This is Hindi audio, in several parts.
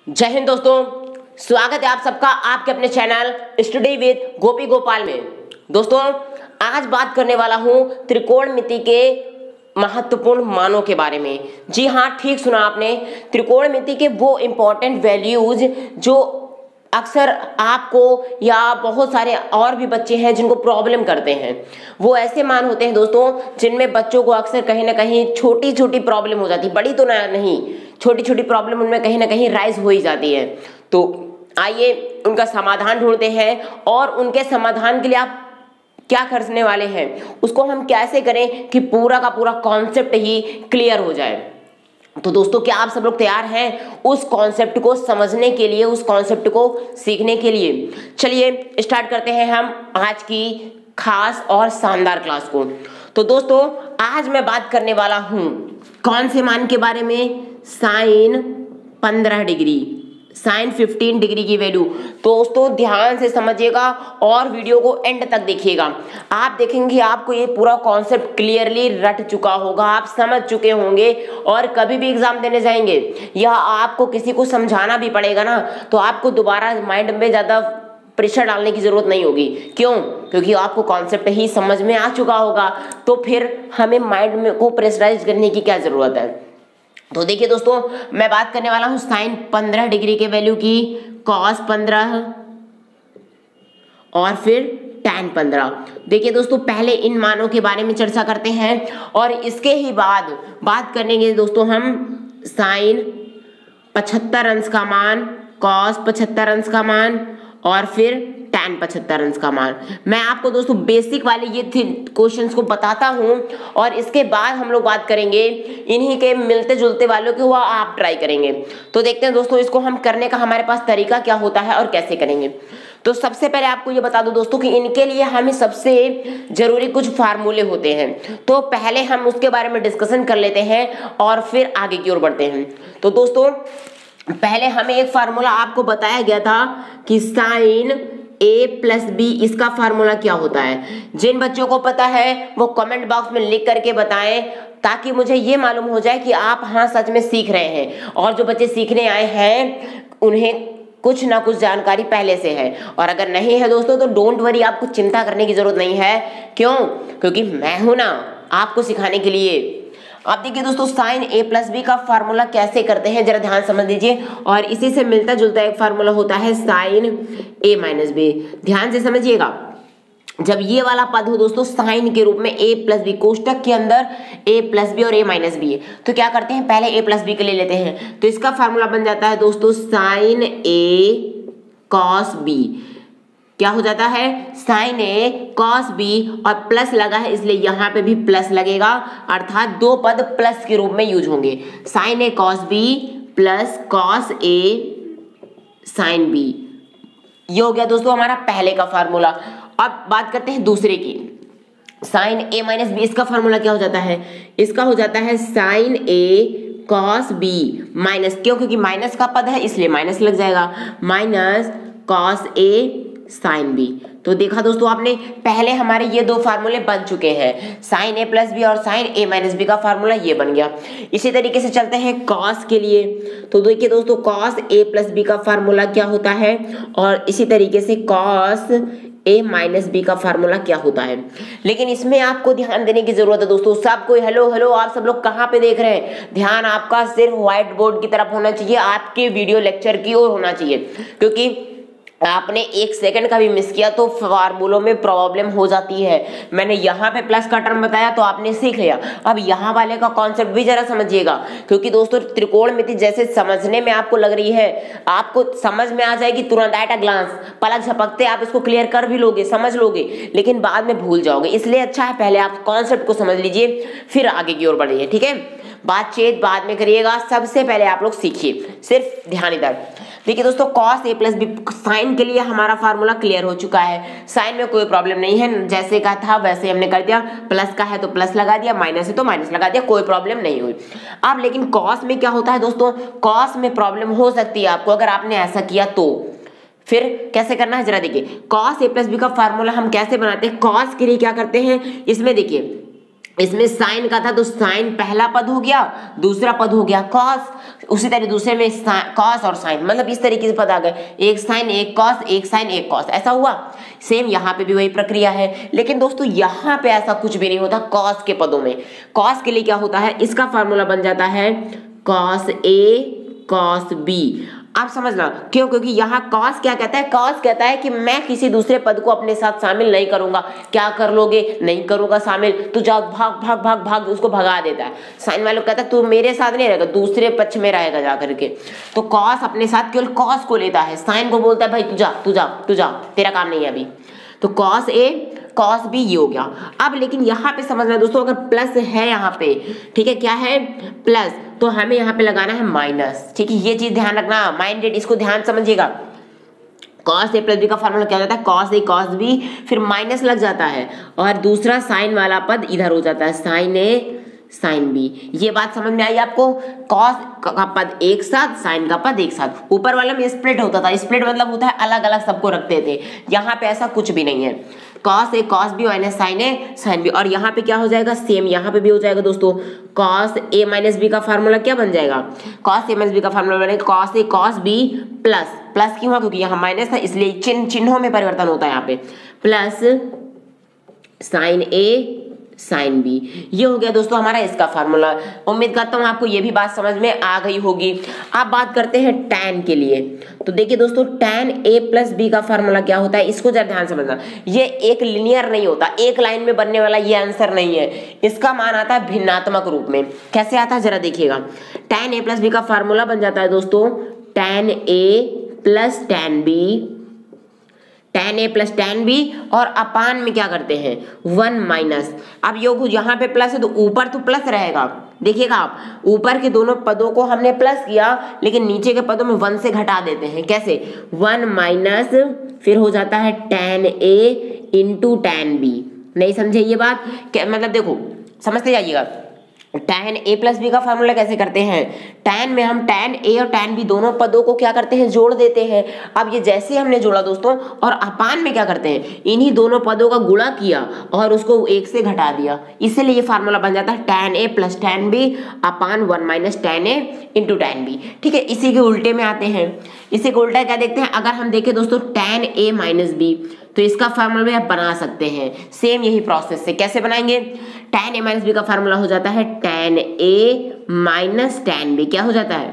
जय हिंद दोस्तों, स्वागत है आप सबका आपके अपने चैनल स्टडी विद गोपी गोपाल में। दोस्तों आज बात करने वाला हूं त्रिकोणमिति के महत्वपूर्ण मानों के बारे में। जी हाँ, ठीक सुना आपने, त्रिकोणमिति के वो इंपॉर्टेंट वैल्यूज जो अक्सर आपको या बहुत सारे और भी बच्चे हैं जिनको प्रॉब्लम करते हैं। वो ऐसे मान होते हैं दोस्तों जिनमें बच्चों को अक्सर कहीं ना कहीं छोटी छोटी प्रॉब्लम हो जाती है, बड़ी तो नहीं, छोटी छोटी प्रॉब्लम उनमें कहीं ना कहीं राइज हो ही जाती है। तो आइए उनका समाधान ढूंढते हैं और उनके समाधान के लिए आप क्या करने वाले हैं, उसको हम कैसे करें कि पूरा का पूरा कॉन्सेप्ट ही क्लियर हो जाए। तो दोस्तों क्या आप सब लोग तैयार हैं उस कॉन्सेप्ट को समझने के लिए, उस कॉन्सेप्ट को सीखने के लिए? चलिए स्टार्ट करते हैं हम आज की खास और शानदार क्लास को। तो दोस्तों आज मैं बात करने वाला हूं कौन से मान के बारे में? साइन 15 डिग्री, साइन 15 डिग्री की वैल्यू। दोस्तों ध्यान से समझिएगा और वीडियो को एंड तक देखिएगा। आप देखेंगे आपको ये पूरा कॉन्सेप्ट क्लियरली रट चुका होगा, आप समझ चुके होंगे और कभी भी एग्जाम देने जाएंगे या आपको किसी को समझाना भी पड़ेगा ना, तो आपको दोबारा माइंड में ज़्यादा प्रेशर डालने की जरूरत नहीं होगी। क्यों? क्योंकि आपको कॉन्सेप्ट ही समझ में आ चुका होगा, तो फिर हमें माइंड में को प्रेशराइज करने की क्या जरूरत है। तो देखिए दोस्तों मैं बात करने वाला हूं साइन 15 डिग्री के वैल्यू की, कॉस 15 और फिर टैन 15। देखिए दोस्तों पहले इन मानों के बारे में चर्चा करते हैं और इसके ही बाद बात करेंगे दोस्तों हम साइन 75 अंश का मान, कॉस 75 अंश का मान और फिर टैन 75 अंश का मान। मैं आपको दोस्तों बेसिक वाले ये क्वेश्चंस को बताता हूं और इसके बाद हम लोग बात करेंगे इन्हीं के मिलते जुलते वालों के, हुआ आप ट्राई करेंगे। तो देखते हैं दोस्तों इसको हम करने का हमारे पास तरीका क्या होता है और कैसे करेंगे। तो सबसे पहले आपको ये बता दूं दोस्तों कि इनके लिए हमें सबसे जरूरी कुछ फार्मूले होते हैं, तो पहले हम उसके बारे में डिस्कशन कर लेते हैं और फिर आगे की ओर बढ़ते हैं। तो दोस्तों पहले हमें एक फार्मूला आपको बताया गया था कि साइन a प्लस बी, इसका फार्मूला क्या होता है। जिन बच्चों को पता है वो कमेंट बॉक्स में लिख करके बताएं, ताकि मुझे ये मालूम हो जाए कि आप हाँ सच में सीख रहे हैं, और जो बच्चे सीखने आए हैं उन्हें कुछ ना कुछ जानकारी पहले से है। और अगर नहीं है दोस्तों तो डोंट वरी, आपको चिंता करने की जरूरत नहीं है। क्यों? क्योंकि मैं हूं ना आपको सिखाने के लिए। आप देखिए दोस्तों साइन a प्लस बी का फार्मूला कैसे करते हैं जरा ध्यान समझ लीजिए, और इसी से मिलता जुलता एक फार्मूला होता है साइन a माइनस बी। ध्यान से समझिएगा, जब ये वाला पद हो दोस्तों साइन के रूप में a प्लस बी, कोष्टक के अंदर a प्लस बी और a माइनस बी है, तो क्या करते हैं पहले a प्लस बी के ले लेते हैं। तो इसका फार्मूला बन जाता है दोस्तों साइन a कॉस बी। क्या हो जाता है? साइन ए कॉस बी, और प्लस लगा है इसलिए यहाँ पे भी प्लस लगेगा, अर्थात दो पद प्लस के रूप में यूज होंगे। Sign A cos B plus cos A sine B, ये हो गया दोस्तों हमारा पहले का फार्मूला। अब बात करते हैं दूसरे की, साइन ए माइनस बी। इसका फार्मूला क्या हो जाता है? इसका हो जाता है साइन ए कॉस बी माइनस, क्यों? क्योंकि माइनस का पद है इसलिए माइनस लग जाएगा, minus cos A sine B. तो देखा दोस्तों आपने, पहले हमारे ये दो फार्मूले बन चुके हैं, साइन ए प्लस बी और साइन ए माइनस बी का फार्मूला ये बन गया। इसी तरीके से चलते हैं कॉस के लिए। तो देखिए दोस्तों कॉस ए प्लस बी का फार्मूला क्या होता है, और इसी तरीके से कॉस ए माइनस बी का फार्मूला क्या होता है। लेकिन इसमें आपको ध्यान देने की जरूरत है दोस्तों। सबको हेलो हेलो, आप सब लोग कहाँ पे देख रहे हैं? ध्यान आपका सिर्फ व्हाइट बोर्ड की तरफ होना चाहिए, आपके वीडियो लेक्चर की ओर होना चाहिए, क्योंकि आपने एक सेकंड का भी मिस किया तो फार्मूलों में प्रॉब्लम हो जाती है। मैंने यहाँ पे प्लस का टर्म बताया तो आपने सीख लिया, अब यहाँ वाले का कॉन्सेप्ट भी जरा समझिएगा, क्योंकि दोस्तों त्रिकोणमिति जैसे समझने में आपको लग रही है, आपको समझ में आ जाएगी तुरंत, एट अ ग्लांस, पलक झपकते आप इसको क्लियर कर भी लोगे, समझ लोगे, लेकिन बाद में भूल जाओगे। इसलिए अच्छा है पहले आप कॉन्सेप्ट को समझ लीजिए फिर आगे की ओर बढ़िए, ठीक है? बातचीत बाद में करिएगा, सबसे पहले आप लोग सीखिए, सिर्फ ध्यान इधर। देखिए दोस्तों cos A plus B, sign के लिए हमारा फार्मूला क्लियर हो चुका है, साइन में कोई प्रॉब्लम नहीं है, जैसे का था वैसे हमने कर दिया। प्लस का है तो प्लस लगा दिया, माइनस है तो माइनस लगा दिया, कोई प्रॉब्लम नहीं हुई। अब लेकिन कॉस में क्या होता है दोस्तों, कॉस में प्रॉब्लम हो सकती है आपको अगर आपने ऐसा किया तो। फिर कैसे करना है जरा देखिए, कॉस ए प्लस बी का फार्मूला हम कैसे बनाते हैं। कॉस के लिए क्या करते हैं, इसमें देखिए इसमें साइन का था तो साइन पहला पद हो गया, दूसरा पद हो गया कॉस, उसी तरह दूसरे में कॉस और साइन, मतलब इस तरीके से पद आ गए, एक साइन एक कॉस, एक साइन एक कॉस, ऐसा हुआ। सेम यहाँ पे भी वही प्रक्रिया है, लेकिन दोस्तों यहाँ पे ऐसा कुछ भी नहीं होता कॉस के पदों में। कॉस के लिए क्या होता है, इसका फॉर्मूला बन जाता है कॉस ए कॉस बी। आप समझना क्यों, क्योंकि यहाँ कॉस क्या कहता है, कॉस कहता है कि मैं किसी दूसरे पद को अपने साथ शामिल नहीं करूंगा। क्या कर लोगे, नहीं करूंगा शामिल, तो जाओ भाग भाग भाग भाग, उसको भगा देता है। साइन वालों कहता है तू मेरे साथ नहीं रहेगा, दूसरे पक्ष में रहेगा जा करके। तो कॉस अपने साथ केवल कॉस को लेता है, साइन को बोलता है भाई तू जा तू जा तू जा, तेरा काम नहीं है अभी। तो कॉस ए कॉस बी ये हो गया। अब लेकिन यहाँ पे समझना दोस्तों, अगर प्लस है यहाँ पे, ठीक है, क्या है प्लस, तो हमें यहाँ पे लगाना है माइनस, ठीक है, ये चीज ध्यान रखना, माइंडेड, इसको ध्यान समझिएगा। कॉस ए प्लस बी का फॉर्मूला क्या होता है, कॉस ए कॉस बी, फिर माइनस लग जाता है और दूसरा साइन वाला पद इधर हो जाता है, साइन ए साइन बी। ये बात समझ में आई आपको, कॉस का पद एक साथ, साइन का पद एक साथ। ऊपर वाला में स्प्लिट होता था, स्प्लिट मतलब होता है अलग अलग सबको रखते थे, यहाँ पे ऐसा कुछ भी नहीं है। Cos A cos B minus sign A sine B, और यहाँ पे क्या हो जाएगा, सेम यहाँ पे भी हो जाएगा दोस्तों। कॉस ए माइनस बी का फार्मूला क्या बन जाएगा, कॉस ए माइनस बी का फार्मूला बनेगा cos A cos B plus, plus क्यों हुआ, क्योंकि यहाँ माइनस था इसलिए चिन्हों में परिवर्तन होता है यहाँ पे, प्लस साइन ए साइन बी। ये हो गया दोस्तों हमारा इसका फार्मूला। उम्मीद करता हूँ आपको ये भी बात समझ में आ गई होगी। अब बात करते हैं tan के लिए। तो देखिए दोस्तों, tan a प्लस बी का फार्मूला क्या होता है, इसको जरा ध्यान समझना। ये एक लिनियर नहीं होता, एक लाइन में बनने वाला ये आंसर नहीं है, इसका मान आता है भिन्नात्मक रूप में। कैसे आता है जरा देखिएगा। tan a प्लस बी का फार्मूला बन जाता है दोस्तों tan a plus tan b, tan a plus tan b, और अपान में क्या करते हैं 1 माइनस। अब योग यहाँ पे प्लस है तो ऊपर तो प्लस रहेगा, देखिएगा आप, ऊपर के दोनों पदों को हमने प्लस किया लेकिन नीचे के पदों में 1 से घटा देते हैं। कैसे, 1 माइनस, फिर हो जाता है tan a into tan b। नहीं समझे ये बात, मतलब देखो समझते जाइएगा। tan a प्लस बी का फार्मूला कैसे करते हैं, tan में हम tan a और tan b दोनों पदों को क्या करते हैं, जोड़ देते हैं। अब ये जैसे हमने जोड़ा दोस्तों, और अपान में क्या करते हैं, इन्हीं दोनों पदों का गुणा किया और उसको 1 से घटा दिया, इसलिए ये फार्मूला बन जाता है tan a plus tan b upon 1 minus tan a into tan b। ठीक है, इसी के उल्टे में आते हैं। इसी के उल्टा क्या देखते हैं, अगर हम देखें दोस्तों tan a माइनस b, तो इसका फार्मूला भी आप बना सकते हैं सेम यही प्रोसेस से। कैसे बनाएंगे, tan a माइनस बी का फार्मूला हो जाता है tan a minus tan b। क्या हो जाता है,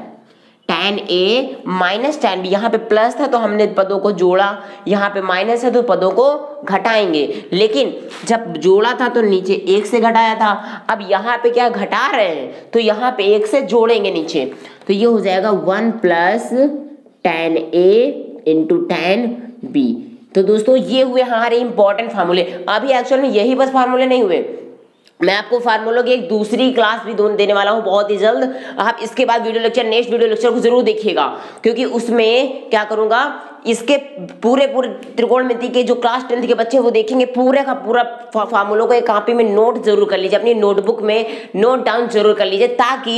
tan a minus tan b। यहाँ पे प्लस था तो हमने पदों को जोड़ा, यहाँ पे माइनस है तो पदों को घटाएंगे, लेकिन जब जोड़ा था तो नीचे 1 से घटाया था। अब यहाँ पे क्या घटा रहे हैं तो यहाँ पे 1 से जोड़ेंगे नीचे, तो ये हो जाएगा 1 plus tan a into tan b। तो दोस्तों ये हुए हमारे इंपॉर्टेंट फार्मूले। अभी एक्चुअल में यही बस फार्मूले नहीं हुए, मैं आपको फार्मूलों की एक दूसरी क्लास भी देने वाला हूं बहुत ही जल्द। आप इसके बाद video lecture, next video lecture को जरूर देखिएगा, क्योंकि उसमें क्या करूंगा, इसके पूरे त्रिकोणमिति के जो क्लास 10th के बच्चे वो देखेंगे, पूरे का पूरा फार्मूलों को एक कॉपी में नोट जरूर कर लीजिए, अपनी नोटबुक में नोट डाउन जरूर कर लीजिए, ताकि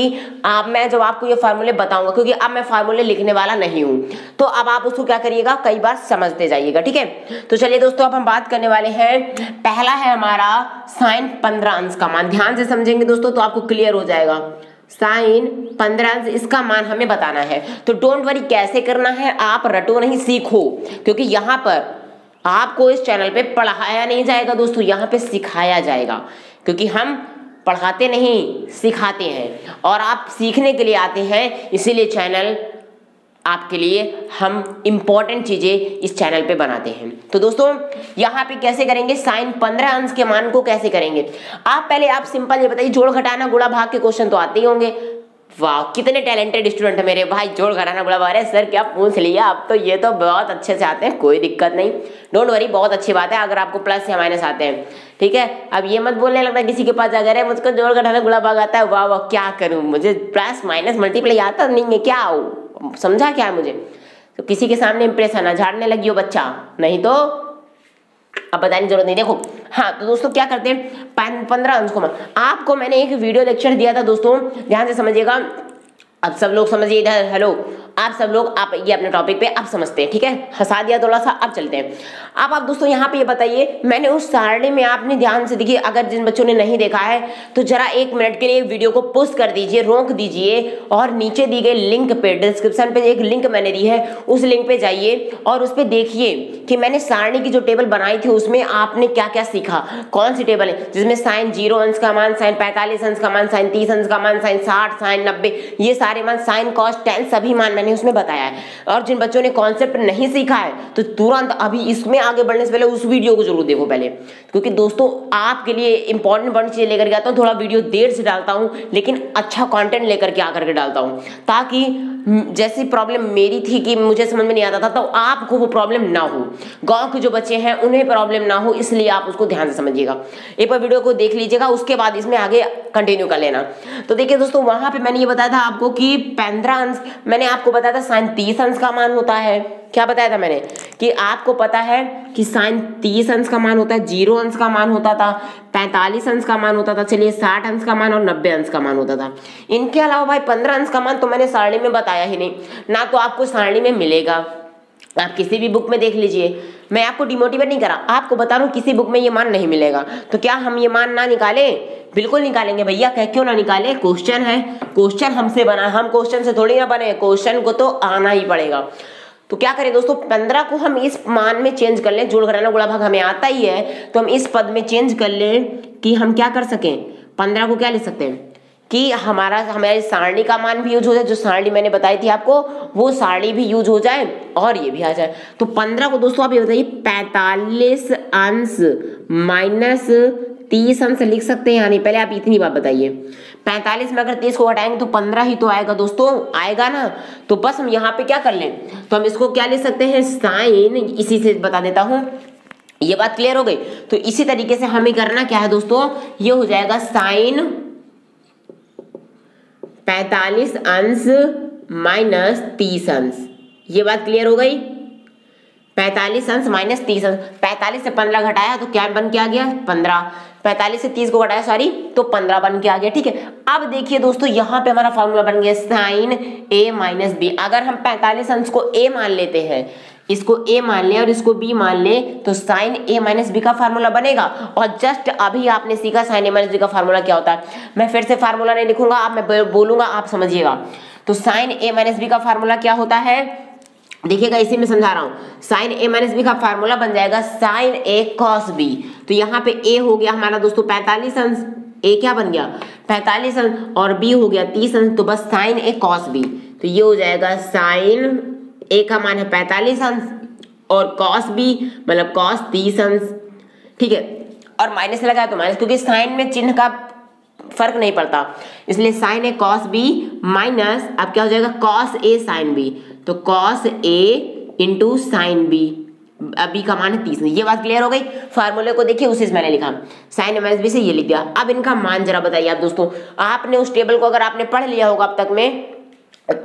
मैं जब आपको ये फार्मूले बताऊंगा, क्योंकि अब मैं फार्मूले लिखने वाला नहीं हूं, तो अब आप उसको क्या करिएगा, कई बार समझते जाइएगा। ठीक है, तो चलिए दोस्तों, अब हम बात करने वाले हैं, पहला है हमारा साइन 15 अंश का मान। ध्यान से समझेंगे दोस्तों तो आपको क्लियर हो जाएगा। साइन 15 अंश, इसका मान हमें बताना है। तो डोंट वरी, कैसे करना है आप रटो नहीं, सीखो, क्योंकि यहाँ पर आपको इस चैनल पे पढ़ाया नहीं जाएगा दोस्तों, यहाँ पे सिखाया जाएगा, क्योंकि हम पढ़ाते नहीं सिखाते हैं और आप सीखने के लिए आते हैं, इसीलिए चैनल आपके लिए हम इंपॉर्टेंट चीजें इस चैनल पे बनाते हैं। तो दोस्तों यहाँ पे कैसे करेंगे, साइन 15 अंश के मान को कैसे करेंगे। आप पहले आप सिंपल ये बताइए, जोड़ घटाना गुणा भाग के क्वेश्चन तो आते ही होंगे। वाह, कितने टैलेंटेड स्टूडेंट है मेरे भाई, जोड़ घटाना गुणा भाग। अरे सर क्या पूछ लिया, आप तो ये तो बहुत अच्छे से आते हैं, कोई दिक्कत नहीं, डोंट वरी, बहुत अच्छी बात है अगर आपको प्लस या माइनस आते हैं। ठीक है, अब ये मत बोलने लगता किसी के पास अगर है मुझको जोड़ घटाना गुणा भाग आता है, वाह वाह क्या करूं, मुझे प्लस माइनस मल्टीप्लाई आता नहीं है, क्या समझा क्या है मुझे। तो किसी के सामने इंप्रेशन ना झाड़ने लगी हो बच्चा, नहीं तो अब बताने की जरूरत नहीं। देखो हाँ, तो दोस्तों क्या करते हैं, 15 अंश को आपको मैंने एक वीडियो लेक्चर दिया था दोस्तों, ध्यान से समझिएगा। अब सब लोग समझिए इधर, हेलो, आप सब लोग आप ये अपने टॉपिक पे आप समझते हैं, ठीक है, हंसा दिया थोड़ा सा। अब चलते हैं। अब आप दोस्तों यहाँ पे ये बताइए, मैंने उस सारणी में आपने ध्यान से देखिए, अगर जिन बच्चों ने नहीं देखा है तो जरा 1 मिनट के लिए वीडियो को पॉज कर दीजिए, रोक दीजिए और नीचे दी गई लिंक पे, डिस्क्रिप्शन पे एक लिंक मैंने दी है, उस लिंक पे जाइए और उस पे देखिए कि मैंने सारणी की जो टेबल बनाई थी उसमें आपने क्या क्या सीखा। कौन सी टेबल है जिसमें साइन 0 अंश का मान, साइन 45 अंश का मान, साइन 30 अंश का मान, साइन 60, साइन 90, ये सारे मान, साइन कॉस टेन सभी मान मैंने उसमें बताया है। और जिन बच्चों ने कॉन्सेप्ट नहीं सीखा है तो तुरंत अभी इसमें आगे बढ़ने से पहले उस वीडियो को जरूर देखो पहले, क्योंकि दोस्तों आपके लिए इंपॉर्टेंट चीजें लेकर के आता हूँ। थोड़ा वीडियो देर से डालता हूँ लेकिन अच्छा कंटेंट लेकर के आकर के डालता हूँ, ताकि जैसी प्रॉब्लम मेरी थी कि मुझे समझ में नहीं आता था तो आपको वो प्रॉब्लम ना हो, गांव के जो बच्चे हैं उन्हें प्रॉब्लम ना हो, इसलिए आप उसको ध्यान से समझिएगा। एक बार वीडियो को देख लीजिएगा, उसके बाद इसमें आगे कंटिन्यू कर लेना। तो देखिए दोस्तों, वहां पे मैंने ये बताया था आपको कि 15 अंश, मैंने आपको बताया था साइन 30 अंश का मान होता है। क्या बताया था मैंने कि आपको पता है कि साइन 30 अंश का मान होता है, 0 अंश का मान होता था, 45 अंश का मान होता था, चलिए 60 अंश का मान और 90 अंश का मान होता था। इनके अलावा भाई 15 अंश का मान तो मैंने सारणी में बताया ही नहीं, ना तो आपको सारणी में मिलेगा। आप किसी भी बुक में देख लीजिए, मैं आपको डिमोटिवेट नहीं करा, आपको बता रहा हूँ किसी बुक में ये मान नहीं मिलेगा। तो क्या हम ये मान ना निकालें? बिल्कुल निकालेंगे भैया, क्यों ना निकाले, क्वेश्चन है, क्वेश्चन हमसे बना, हम क्वेश्चन से थोड़ी ना बने, क्वेश्चन को तो आना ही पड़ेगा। तो क्या करें दोस्तों, 15 को हम इस मान में चेंज कर लें, जोड़ घटाना गुणा भाग हमें आता ही है, तो हम इस पद में चेंज कर लें कि हम क्या कर सकें, 15 को क्या लिख सकते हैं कि हमारे सारणी का मान भी यूज हो जाए, जो सारणी मैंने बताई थी आपको वो सारणी भी यूज हो जाए और ये भी आ जाए। तो 15 को दोस्तों आप ये बताइए 45 अंश माइनस 30 अंश लिख सकते हैं या नहीं, पहले आप इतनी बात बताइए। 45 में अगर 30 को घटाएंगे तो 15 ही तो आएगा दोस्तों, आएगा ना। तो बस हम यहाँ पे क्या कर लें, तो हम इसको क्या लिख सकते हैं, साइन, इसी से बता देता हूँ, ये बात क्लियर हो गई। तो इसी तरीके से हमें करना क्या है दोस्तों, ये हो जाएगा साइन 45 अंश माइनस 30 अंश, ये बात क्लियर हो गई। 45 अंश माइनस 30 अंश, 45 से 15 घटाया तो क्या बन के आ गया 15, 45 से 30 को घटाया सॉरी तो 15 बन के आ गया, ठीक है। अब देखिए दोस्तों, यहाँ पे हमारा फॉर्मूला बन गया साइन a माइनस बी। अगर हम 45 अंश को a मान लेते हैं, इसको a मान लें और इसको b मान लें, तो साइन a माइनस बी का फार्मूला बनेगा। और जस्ट अभी आपने सीखा साइन a माइनस बी का फार्मूला क्या होता है। मैं फिर से फार्मूला नहीं लिखूंगा, आप मैं बोलूंगा आप समझिएगा। तो साइन a माइनस बी का फार्मूला क्या होता है, देखिएगा इसी में समझा रहा हूँ। साइन a माइनस बी का फार्मूला बन जाएगा साइन a cos b। तो यहाँ पे a हो गया हमारा दोस्तों 45 अंश, a क्या बन गया 45 अंश और b हो गया 30 अंश, तो बस साइन a cos b। तो ये हो जाएगा साइन a का मान है 45 अंश और cos b मतलब cos 30 अंश, ठीक है। और माइनस लगाया तो माइनस, क्योंकि साइन में चिन्ह का फर्क नहीं पड़ता, इसलिए sine a cos b minus अब क्या हो जाएगा cos a sin b। तो cos a into sine B, B का मान है 30। ये बात क्लियर हो गई। फार्मूले को देखिए उसी से मैंने लिखा साइन माइनस बी से ये लिख दिया। अब इनका मान जरा बताइए आप दोस्तों, आपने उस टेबल को अगर आपने पढ़ लिया होगा अब तक में,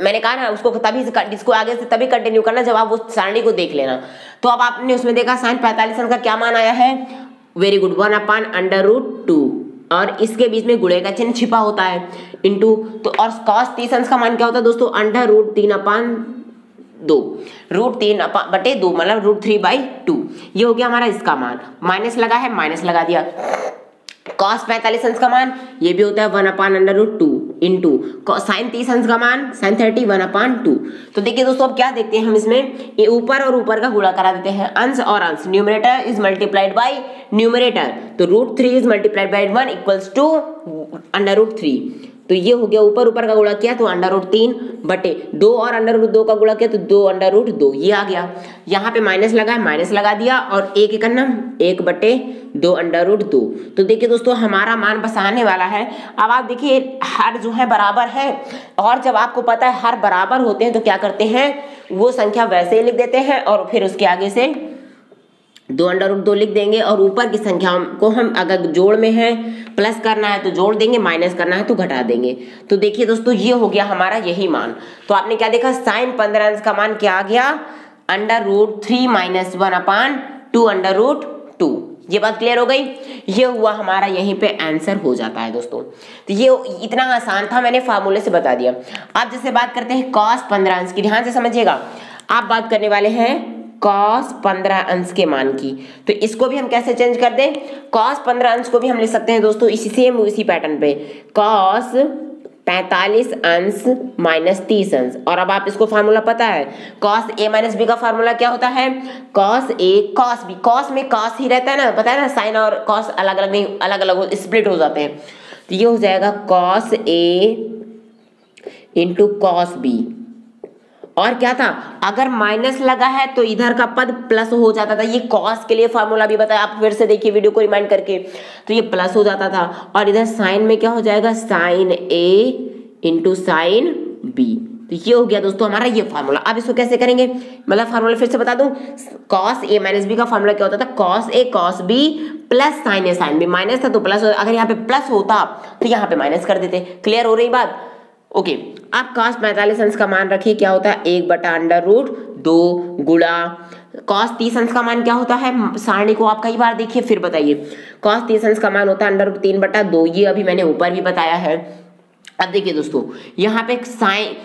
मैंने कहा ना उसको तभी से इसको आगे से तभी कंटिन्यू करना जब आप वो सारणी को देख लेना। तो अब आपने उसमें देखा साइन 45 का क्या मान आया है, वेरी गुड, 1/√2 और इसके बीच में गुणे का चिन्ह छिपा होता है इंटू, तो और cos 30 अंश का मान क्या होता है दोस्तों, √3/2, √3/2 मतलब √3/2। ये हो गया हमारा इसका मान, माइनस लगा है माइनस लगा दिया। cos 45 अंश का मान ये भी होता है 1/√2 इंटू साइन 30 अंश का मान साइन 30 1/2। तो देखिए दोस्तों अब क्या देखते हैं हम इसमें, ये ऊपर और ऊपर का गुणा करा देते हैं, अंश और अंश, numerator is multiplied by numerator, तो √3 is multiplied by 1 equals to √3। तो ये हो गया ऊपर ऊपर का गुणा किया तो √3/2 और √2 का गुणा किया तो 2/2, ये आ गया। यहाँ पे माइनस लगा है माइनस लगा दिया और एक करना 1/2 तो देखिए दोस्तों हमारा मान बस आने वाला है। अब आप देखिए हर जो है बराबर है, और जब आपको पता है हर बराबर होते हैं तो क्या करते हैं, वो संख्या वैसे ही लिख देते हैं और फिर उसके आगे से 2/2 लिख देंगे, और ऊपर की संख्या को हम अगर जोड़ में है प्लस करना है तो जोड़ देंगे, माइनस करना है तो घटा देंगे। तो देखिए दोस्तों ये हो गया हमारा यही मान। तो आपने क्या देखा, साइन 15 अंश का मान क्या आ गया, √3 - 1/2 √2, ये बात क्लियर हो गई। ये हुआ हमारा यहीं पे आंसर हो जाता है दोस्तों। तो ये इतना आसान था, मैंने फार्मूले से बता दिया। अब जैसे बात करते हैं cos 15 अंश की, ध्यान से समझिएगा। आप बात करने वाले हैं cos 15 अंश के मान की, तो इसको भी हम कैसे चेंज कर दें? cos 15 अंश को भी हम लिख सकते हैं दोस्तों इसी पैटर्न पे, cos 45 अंश माइनस 30 अंश। और अब आप इसको फार्मूला पता है, cos a माइनस बी का फार्मूला क्या होता है? cos a cos b। cos में cos ही रहता है ना, पता है ना, साइन और cos अलग अलग नहीं, अलग अलग स्प्लिट हो जाते हैं। तो ये हो जाएगा cos a into cos b। और क्या था, अगर माइनस लगा है तो इधर का पद प्लस हो जाता था। ये कॉस के लिए फार्मूला भी बताया, आप फिर से देखिए वीडियो को रिमाइंड करके। तो ये प्लस हो जाता था, और इधर साइन में क्या हो जाएगा, साइन ए इंटू साइन बी। तो ये हो गया दोस्तों हमारा ये फार्मूला। अब इसको कैसे करेंगे, मतलब फार्मूला फिर से बता दूं, कॉस ए माइनस बी का फार्मूला क्या होता था, cos A cos B plus sign A sine B. Minus था तो प्लस, अगर यहाँ पे प्लस होता तो यहाँ पे माइनस कर देते। क्लियर हो रही बात? ओके। अब cos 45 अंश का मान रखिए, क्या होता है 1/√2 गुणा cos 30 अंश का मान क्या होता है, सारणी को आप कई बार देखिए फिर बताइए। cos 30 अंश का मान होता है √3/2, ये अभी मैंने ऊपर भी बताया है। अब देखिए दोस्तों, यहाँ पे साइन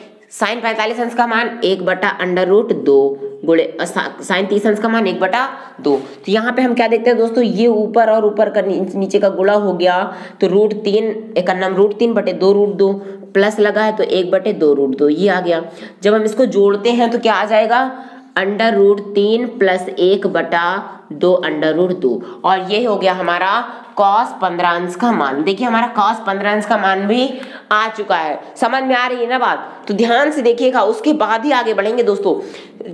45 अंश का मान 1/√2 गुणे साइन 30 अंश का मान 1/2। तो यहाँ पे हम क्या देखते हैं दोस्तों, ये ऊपर और ऊपर का नीचे का गुणा हो गया, तो √3 एक नाम √3/2√2 प्लस लगा है तो 1/2√2 ये आ गया। जब हम इसको जोड़ते हैं तो क्या आ जाएगा, √3 प्लस 1/2√2, और ये हो गया हमारा cos 15 अंश का मान। देखिए हमारा cos 15 अंश का मान भी आ चुका है। समझ में आ रही है ना बात? तो ध्यान से देखिएगा, उसके बाद ही आगे बढ़ेंगे दोस्तों।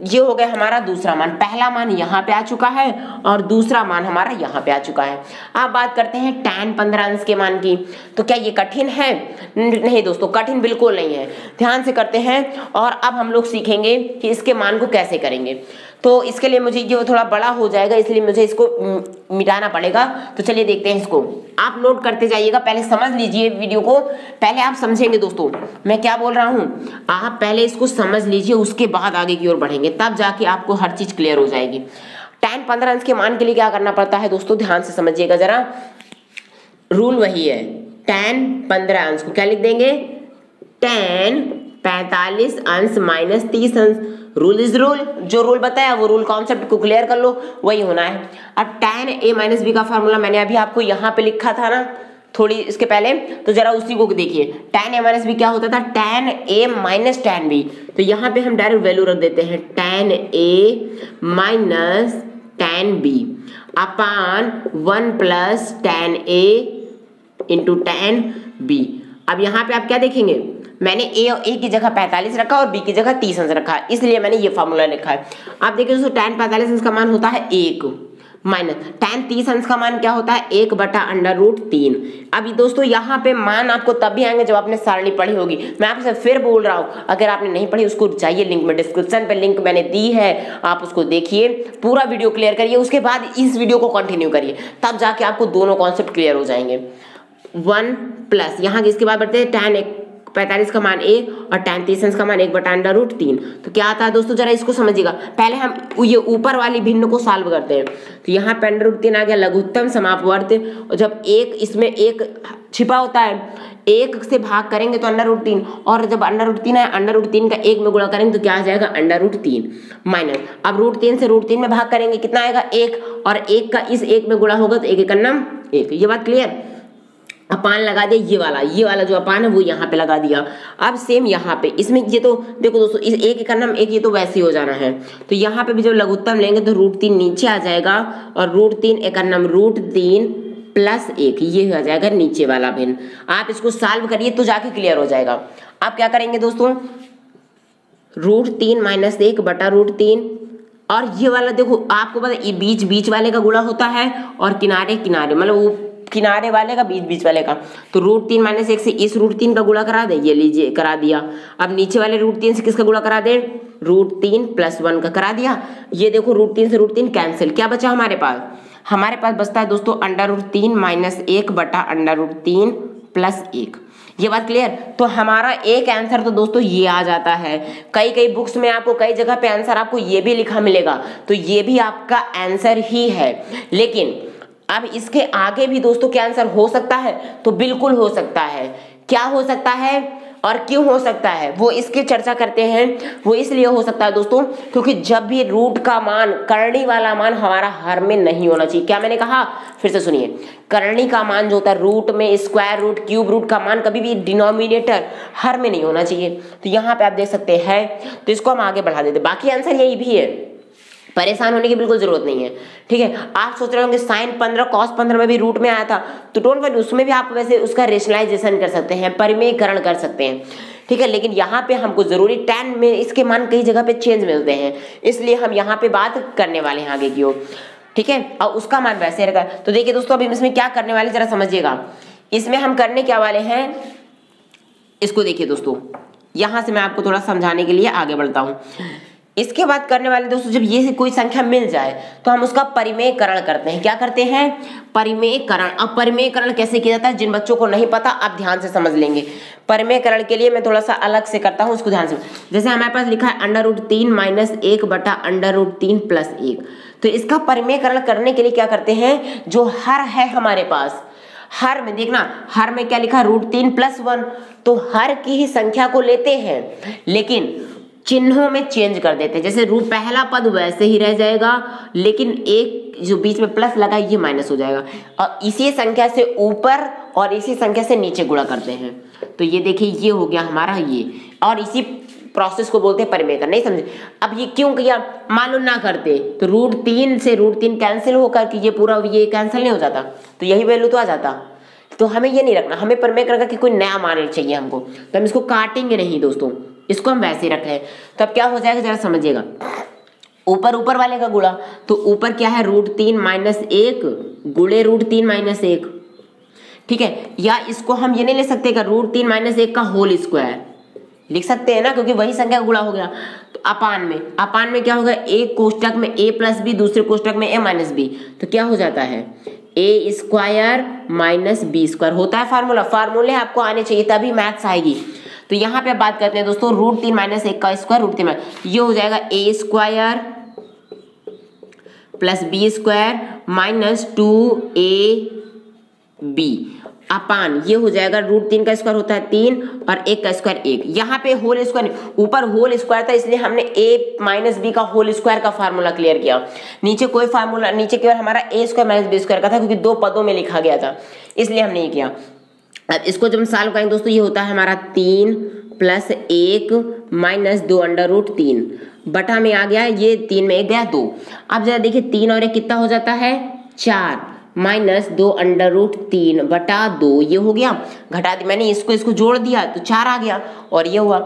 ये हो गया हमारा दूसरा मान, पहला मान यहाँ पे आ चुका है और दूसरा मान हमारा यहाँ पे आ चुका है। अब बात करते हैं tan 15 अंश के मान की। तो क्या ये कठिन है? नहीं दोस्तों, कठिन बिल्कुल नहीं है। ध्यान से करते हैं, और अब हम लोग सीखेंगे कि इसके मान को कैसे करेंगे। तो इसके लिए मुझे ये थोड़ा बड़ा हो जाएगा, इसलिए मुझे इसको मिटाना पड़ेगा। तो चलिए देखते हैं इसको, आप नोट करते जाइएगा, पहले समझ लीजिए वीडियो को, पहले आप समझेंगे दोस्तों मैं क्या बोल रहा हूँ। आप पहले इसको समझ लीजिए, उसके बाद आगे की ओर बढ़ेंगे, तब जाके आपको हर चीज क्लियर हो जाएगी। tan 15 अंश के मान के लिए क्या करना पड़ता है दोस्तों, ध्यान से समझिएगा जरा। रूल वही है, tan 15 अंश को क्या लिख देंगे, tan 45 अंश माइनस 30 अंश। रूल इज रूल, जो रूल बताया वो रूल कॉन्सेप्ट को क्लियर कर लो, वही होना है। अब tan a माइनस बी का फार्मूला मैंने अभी आपको यहाँ पे लिखा था ना थोड़ी इसके पहले, तो जरा उसी को देखिए। tan a माइनस बी क्या होता था, tan a minus tan b। तो यहाँ पे हम डायरेक्ट वैल्यू रख देते हैं, tan a minus tan b upon 1 plus tan a into tan b। अब यहाँ पे आप क्या देखेंगे, मैंने a की जगह 45 रखा और b की जगह 30 अंश रखा, इसलिए मैंने ये फार्मूला लिखा है। आप देखिए दोस्तों, tan 45 अंश का मान होता है 1 माइनस tan 30 अंश का मान क्या होता है, 1/√3। अभी दोस्तों यहाँ पे मान आपको तब भी आएंगे जब आपने सारणी पढ़ी होगी। मैं आपसे फिर बोल रहा हूँ, अगर आपने नहीं पढ़ी उसको जाइए, लिंक में डिस्क्रिप्शन पे लिंक मैंने दी है, आप उसको देखिए, पूरा वीडियो क्लियर करिए, उसके बाद इस वीडियो को कंटिन्यू करिए, तब जाके आपको दोनों कॉन्सेप्ट क्लियर हो जाएंगे। 1 प्लस यहाँ इसके बाद बढ़ते हैं tan 45 का मान a और tan 30 अंश का मान 1/√3। तो क्या आता है दोस्तों, जरा इसको समझिएगा। पहले हम ये ऊपर वाली भिन्न को सॉल्व करते हैं। तो यहाँ पे √3 आ गया, लघुत्तम समापवर्त, और जब एक इसमें एक छिपा होता है, 1 से भाग करेंगे तो √3, और जब √3 है √3 का 1 में गुणा करेंगे तो क्या आ जाएगा, √3 माइनस, अब √3 से √3 में भाग करेंगे कितना आएगा, 1, और 1 का इस 1 में गुणा होगा तो 1 1 1। ये बात क्लियर। अपान लगा दिया, ये वाला जो अपान है वो यहाँ पे लगा दिया। अब सेम यहाँ पे इसमें ये तो देखो दोस्तों, इस 1 का नाम 1, ये तो वैसे ही हो जाना है। तो यहाँ पे भी जब लघुत्तम लेंगे तो √3 नीचे आ जाएगा, और √3 एक नाम √3 प्लस 1 ये हो जाएगा नीचे वाला भिन्न। आप इसको सॉल्व करिए तो जाके क्लियर हो जाएगा। आप क्या करेंगे दोस्तों, √3 माइनस 1/√3, और ये वाला देखो आपको पता है बीच वाले का गुणा होता है, और किनारे मतलब वो किनारे वाले का बीच वाले का। तो √3 माइनस 1 से इस √3 का गुणा करा दे, ये लीजिए करा दिया। अब नीचे वाले √3 से किसका गुणा करा दे, √3 प्लस 1 का करा दिया। ये देखो √3 से √3 कैंसिल, क्या बचा हमारे पास, हमारे पास बचता है दोस्तों √3 माइनस 1/√3 प्लस 1। ये बात क्लियर। तो हमारा एक आंसर तो दोस्तों ये आ जाता है। कई बुक्स में आपको कई जगह पे आंसर आपको ये भी लिखा मिलेगा, तो ये भी आपका आंसर ही है। लेकिन अब इसके आगे भी दोस्तों क्या आंसर हो सकता है? तो बिल्कुल हो सकता है। क्या हो सकता है और क्यों हो सकता है वो इसकी चर्चा करते हैं। वो इसलिए हो सकता है दोस्तों क्योंकि जब भी रूट का मान, करनी वाला मान हमारा हर में नहीं होना चाहिए। क्या मैंने कहा? फिर से सुनिए, करनी का मान जो होता है रूट में, स्क्वायर रूट, क्यूब रूट का मान कभी भी डिनोमिनेटर हर में नहीं होना चाहिए। तो यहाँ पे आप देख सकते हैं, तो इसको हम आगे बढ़ा देते। बाकी आंसर यही भी है, परेशान होने की बिल्कुल जरूरत नहीं है। ठीक है, आप सोच रहे होंगे sin 15 cos 15 में भी रूट में आया था, तो डोंट वरी, उसमें भी आप वैसे उसका रेशनलाइजेशन कर सकते हैं, परिमेयकरण कर सकते हैं। ठीक है, लेकिन यहाँ पे हमको जरूरी tan में इसके मान कई जगह पे चेंज मिलते हैं, इसलिए हम यहाँ पे बात करने वाले हैं आगे की ओर। ठीक है, और उसका मान वैसे रहता है। तो देखिए दोस्तों, अभी इसमें क्या करने वाले जरा समझिएगा। इसमें हम करने क्या वाले हैं, इसको देखिए दोस्तों, यहाँ से मैं आपको थोड़ा समझाने के लिए आगे बढ़ता हूँ। इसके बाद करने वाले दोस्तों, जब ये कोई संख्या मिल जाए तो हम उसका परिमेयकरण करते हैं। क्या करते हैं? परिमेयकरण। अब परिमेयकरण कैसे किया जाता है, जिन बच्चों को नहीं पता आप ध्यान से समझ लेंगे। परिमेयकरण के लिए मैं थोड़ा सा अलग से करता हूँ, उसको ध्यान से। जैसे हमारे पास लिखा है √3 - 1 बटा √3 + 1, तो इसका परिमेयकरण करने के लिए क्या करते हैं, जो हर है हमारे पास, हर में देखना, हर में क्या लिखा, √3 + 1, तो हर की ही संख्या को लेते हैं लेकिन चिन्हों में चेंज कर देते हैं। जैसे रूट पहला पद वैसे ही रह जाएगा, लेकिन एक जो बीच में प्लस लगा ये माइनस हो जाएगा, और इसी संख्या से ऊपर और इसी संख्या से नीचे गुणा करते हैं। तो ये देखिए, ये हो गया हमारा ये, और इसी प्रोसेस को बोलते हैं परिमेयकरण। नहीं समझे? अब ये क्यों किया, मालूम ना करते तो √3 से √3 कैंसिल होकर कि ये पूरा ये कैंसिल नहीं हो जाता, तो यही वैल्यू तो आ जाता। तो हमें ये नहीं रखना, हमें परिमेयकरण का कि कोई नया मान चाहिए हमको, तो हम इसको काटेंगे नहीं दोस्तों, इसको हम वैसे ही रख रहे हैं। तो अब क्या हो जाएगा जरा समझिएगा, ऊपर ऊपर वाले का गुणा, तो ऊपर क्या है, √3 - 1 गुणे √3 - 1। ठीक है, या इसको हम ये नहीं ले सकते का √3 - 1 का होल स्क्वायर लिख सकते हैं ना, क्योंकि वही संख्या का गुणा हो गया। तो अपान में क्या होगा, एक कोष्टक में a + b, दूसरे कोष्टक में a - b, तो क्या हो जाता है, a² - b² होता है फार्मूला। फार्मूले आपको आने चाहिए तभी मैथ्स आएगी। तो यहाँ पे बात करते हैं दोस्तों, √3 - 1 का स्क्वायर, √3 ये हो जाएगा a² + b² - 2ab अपान, ये हो जाएगा √3 का स्क्वायर होता है 3 और 1 का स्क्वायर 1। यहाँ पे होल स्क्वायर, ऊपर होल स्क्वायर था इसलिए हमने a - b का होल स्क्वायर का फार्मूला क्लियर किया। नीचे कोई फार्मूला, नीचे केवल हमारा a² - b² का था, क्योंकि दो पदों में लिखा गया था, इसलिए हमने ये किया। अब इसको जब हम सॉल्व करेंगे दोस्तों, ये होता है हमारा 3 + 1 - 2 √3 बटा में आ गया, ये 3 में 1 गया 2। अब जरा देखिए, 3 और 1 कितना हो जाता है, 4 - 2 √3 बटा 2, ये हो गया। घटा दी मैंने, इसको जोड़ दिया तो 4 आ गया, और ये हुआ।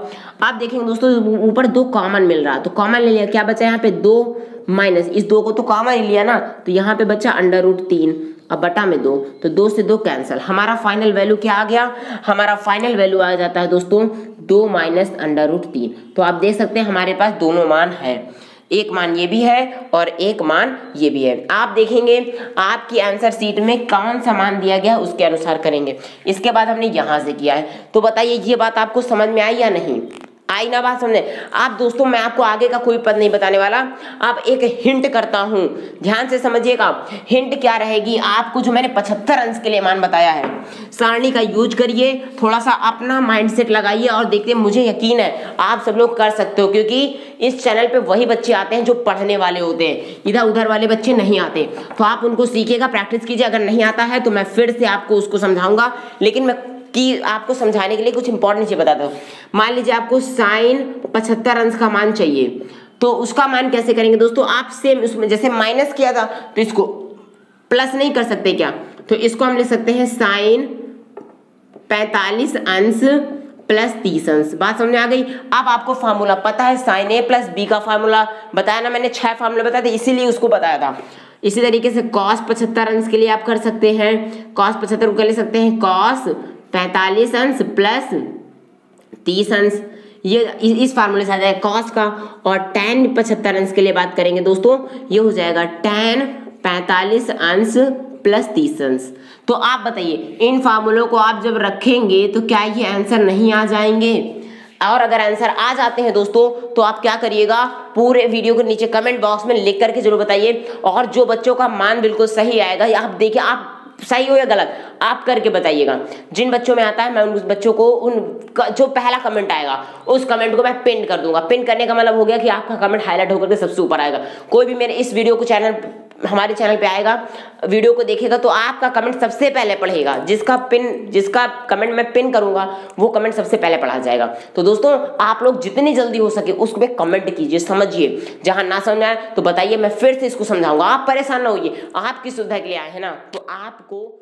आप देखेंगे दोस्तों, ऊपर 2 कॉमन मिल रहा, तो कॉमन ले लिया, क्या बचा यहाँ पे 2 माइनस, इस 2 को तो कॉमन ही लिया ना, तो यहाँ पे बचा √3, अब बटा में 2, तो 2 से 2 कैंसिल। हमारा फाइनल वैल्यू क्या आ गया, हमारा फाइनल वैल्यू आ जाता है दोस्तों 2 - √3। तो आप देख सकते हैं हमारे पास दोनों मान है, एक मान ये भी है और एक मान ये भी है। आप देखेंगे आपकी आंसर शीट में कौन सा मान दिया गया उसके अनुसार करेंगे। इसके बाद हमने यहाँ से किया है, तो बताइए ये बात आपको समझ में आई या नहीं आई ना, बात समझे आप दोस्तों। मैं आपको आगे का कोई पद नहीं बताने वाला, आप एक हिंट करता हूं, ध्यान से समझिएगा। हिंट क्या रहेगी, आपको जो मैंने 75 अंश के लिए मान बताया है, सारणी का यूज करिए, थोड़ा सा अपना माइंडसेट लगाइए और देखिए, मुझे यकीन है आप सब लोग कर सकते हो, क्योंकि इस चैनल पे वही बच्चे आते हैं जो पढ़ने वाले होते हैं, इधर उधर वाले बच्चे नहीं आते। तो आप उनको सीखिएगा, प्रैक्टिस कीजिए। अगर नहीं आता है तो मैं फिर से आपको उसको समझाऊंगा, लेकिन मैं कि आपको समझाने के लिए कुछ इंपॉर्टेंट चीज बताता हूँ। मान लीजिए आपको sin 75 अंश का मान चाहिए, तो उसका मान कैसे करेंगे दोस्तों, आप सेम उसमें जैसे माइनस किया था तो इसको प्लस नहीं कर सकते क्या, तो इसको हम लिख सकते हैं sin 45 अंश प्लस 30 अंश। बात समझ में आ गई। अब आपको फार्मूला पता है, sin a + b का फार्मूला बताया ना मैंने, 6 फार्मूला बताए थे, इसीलिए उसको बताया था। इसी तरीके से cos 75 अंश के लिए आप कर सकते हैं, cos 75 को ले सकते हैं cos 45 अंश प्लस 30 अंश, ये इस फार्मूले से आ जाएगा cos का। और tan 75 अंश के लिए बात करेंगे दोस्तों, ये हो जाएगा tan 45 अंश प्लस 30 अंश। तो आप बताइए इन फार्मूलों को आप जब रखेंगे तो क्या ये आंसर नहीं आ जाएंगे, और अगर आंसर आ जाते हैं दोस्तों तो आप क्या करिएगा, पूरे वीडियो के नीचे कमेंट बॉक्स में लिख करके जरूर बताइए। और जो बच्चों का मान बिल्कुल सही आएगा, या आप देखिए आप सही हो या गलत आप करके बताइएगा। जिन बच्चों में आता है मैं उन बच्चों को जो पहला कमेंट आएगा उस कमेंट को मैं पिन कर दूंगा। पिन करने का मतलब हो गया कि आपका कमेंट हाईलाइट होकर के सबसे ऊपर आएगा। कोई भी मेरे इस वीडियो को हमारे चैनल पे आएगा, वीडियो को देखेगा तो आपका कमेंट सबसे पहले पढ़ेगा। जिसका कमेंट मैं पिन करूंगा वो कमेंट सबसे पहले पढ़ा जाएगा। तो दोस्तों आप लोग जितनी जल्दी हो सके उस पे कमेंट कीजिए, समझिए। जहां ना समझ आए तो बताइए, मैं फिर से इसको समझाऊंगा। आप परेशान ना होइए, आपकी सुविधा के लिए आए हैं ना, तो आपको